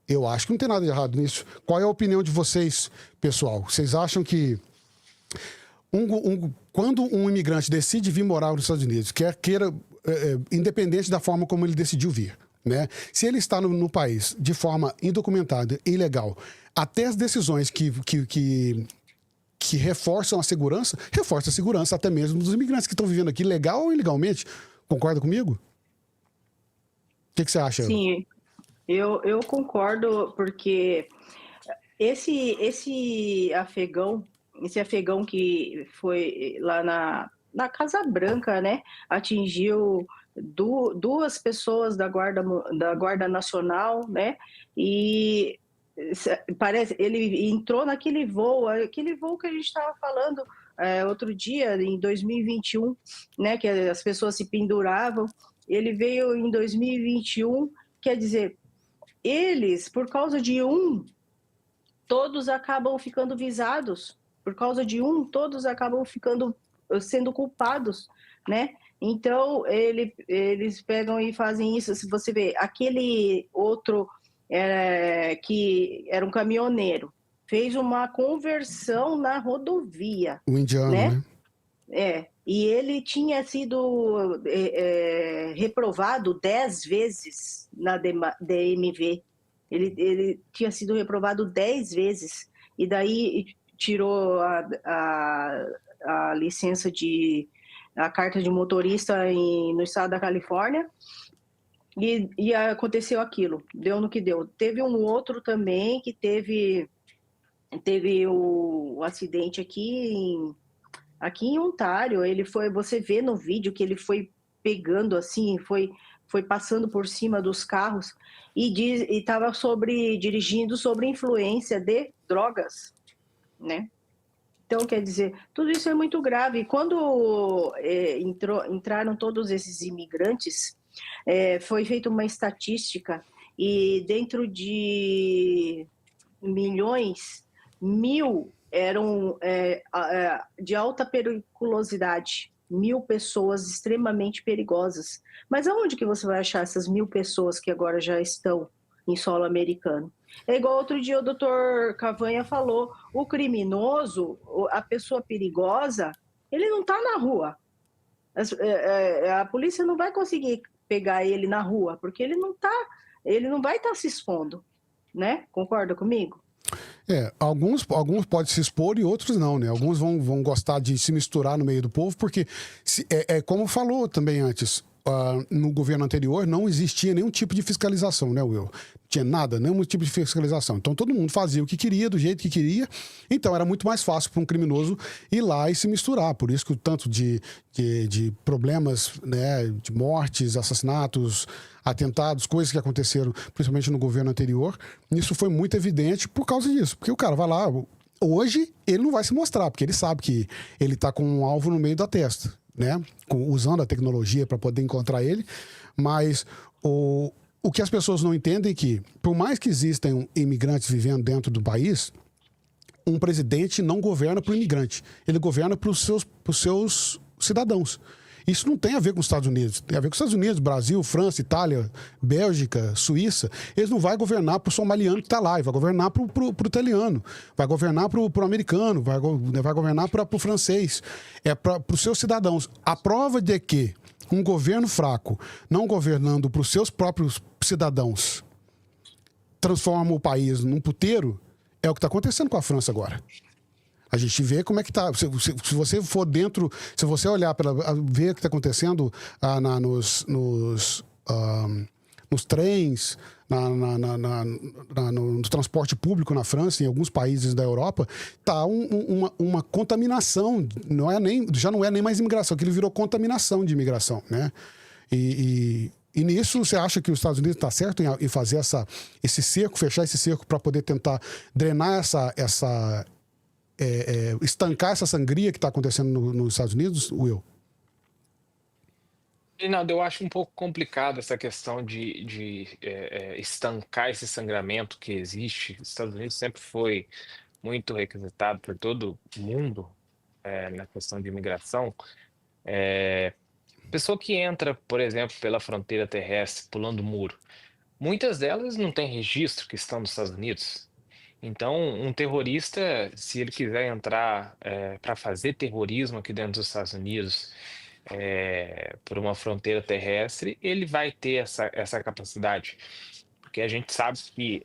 Eu acho que não tem nada de errado nisso. Qual é a opinião de vocês, pessoal? Vocês acham que quando um imigrante decide vir morar nos Estados Unidos, independente da forma como ele decidiu vir, né? Se ele está no país de forma indocumentada, ilegal, até as decisões que reforçam a segurança até mesmo dos imigrantes que estão vivendo aqui, legal ou ilegalmente. Concorda comigo? O que você acha, Eva? Sim, eu concordo, porque esse afegão que foi lá na Casa Branca, né, atingiu duas pessoas da Guarda Nacional, né, e parece ele entrou naquele voo que a gente estava falando outro dia, em 2021, né, que as pessoas se penduravam. Ele veio em 2021, quer dizer, eles, por causa de todos acabam ficando visados. Por causa de todos acabam sendo culpados, né? Então, eles pegam e fazem isso. Se você vê, aquele outro que era um caminhoneiro, fez uma conversão na rodovia, O indiano, né? né? E ele tinha sido reprovado 10 vezes na DMV. Ele tinha sido reprovado 10 vezes. E daí tirou a licença a carta de motorista no estado da Califórnia. E aconteceu aquilo, deu no que deu. Teve um outro também que teve o acidente aqui em Ontário. Você vê no vídeo que ele foi pegando assim, foi passando por cima dos carros e estava dirigindo sobre influência de drogas, né? Então, quer dizer, tudo isso é muito grave. E quando entraram todos esses imigrantes, foi feita uma estatística e dentro de milhões, 1.000 eram de alta periculosidade, 1.000 pessoas extremamente perigosas. Mas aonde que você vai achar essas 1.000 pessoas que agora já estão em solo americano? É igual outro dia o doutor Cavanha falou, o criminoso, a pessoa perigosa, ele não está na rua. A polícia não vai conseguir pegar ele na rua, porque ele não vai estar se expondo, né? Concorda comigo? Alguns podem se expor e outros não, né? Alguns vão gostar de se misturar no meio do povo, porque, como falou também antes, no governo anterior não existia nenhum tipo de fiscalização, né, Will? Tinha nada, nenhum tipo de fiscalização. Então todo mundo fazia o que queria, do jeito que queria. Então era muito mais fácil para um criminoso ir lá e se misturar. Por isso que o tanto de problemas, né, de mortes, assassinatos, atentados, coisas que aconteceram, principalmente no governo anterior, isso foi muito evidente por causa disso. Porque o cara vai lá, hoje ele não vai se mostrar, porque ele sabe que ele está com um alvo no meio da testa, né? Usando a tecnologia para poder encontrar ele. Mas o que as pessoas não entendem é que, por mais que existam imigrantes vivendo dentro do país, um presidente não governa para o imigrante, ele governa para os seus cidadãos. Isso não tem a ver com os Estados Unidos. Tem a ver com os Estados Unidos, Brasil, França, Itália, Bélgica, Suíça. Eles não vão governar para o somaliano que está lá, ele vai governar para o italiano, vai governar para o americano, vai governar para o francês. É para os seus cidadãos. A prova de que um governo fraco, não governando para os seus próprios cidadãos, transforma o país num puteiro, é o que está acontecendo com a França agora. A gente vê como é que está. Se você for dentro, se você olhar para ver o que está acontecendo nos trens, no transporte público na França, em alguns países da Europa, está uma contaminação. Já não é nem mais imigração, que ele virou contaminação de imigração, né? E nisso, você acha que os Estados Unidos está certo em fazer esse cerco, fechar esse cerco para poder tentar drenar estancar essa sangria que está acontecendo nos Estados Unidos, Will? Reinaldo, eu acho um pouco complicado essa questão de estancar esse sangramento que existe. Os Estados Unidos sempre foi muito requisitado por todo mundo na questão de imigração. Pessoa que entra, por exemplo, pela fronteira terrestre, pulando o muro, muitas delas não têm registro que estão nos Estados Unidos. Então, um terrorista, se ele quiser entrar para fazer terrorismo aqui dentro dos Estados Unidos, por uma fronteira terrestre, ele vai ter essa capacidade. Porque a gente sabe que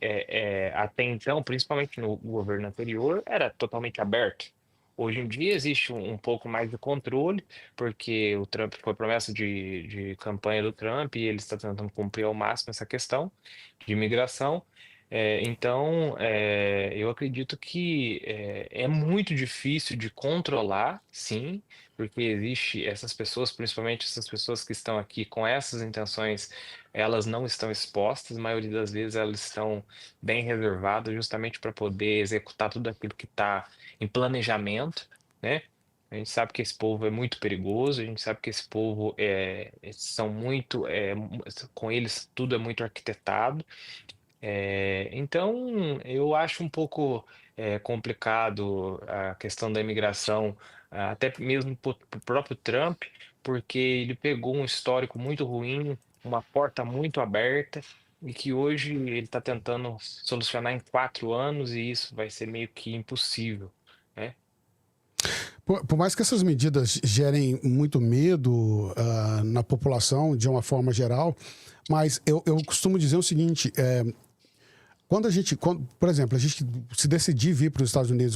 até então, principalmente no governo anterior, era totalmente aberto. Hoje em dia existe um pouco mais de controle, porque o Trump foi promessa de campanha do Trump e ele está tentando cumprir ao máximo essa questão de imigração. Então, eu acredito que é muito difícil de controlar, sim, porque existe essas pessoas, principalmente essas pessoas que estão aqui com essas intenções, elas não estão expostas, a maioria das vezes elas estão bem reservadas, justamente para poder executar tudo aquilo que está em planejamento, né? A gente sabe que esse povo é muito perigoso, a gente sabe que esse povo são muito, com eles tudo é muito arquitetado. Então, eu acho um pouco complicado a questão da imigração, até mesmo para o próprio Trump, porque ele pegou um histórico muito ruim, uma porta muito aberta, e que hoje ele está tentando solucionar em 4 anos, e isso vai ser meio que impossível, né? Por mais que essas medidas gerem muito medo na população, de uma forma geral, mas eu costumo dizer o seguinte: por exemplo, a gente se decidir vir para os Estados Unidos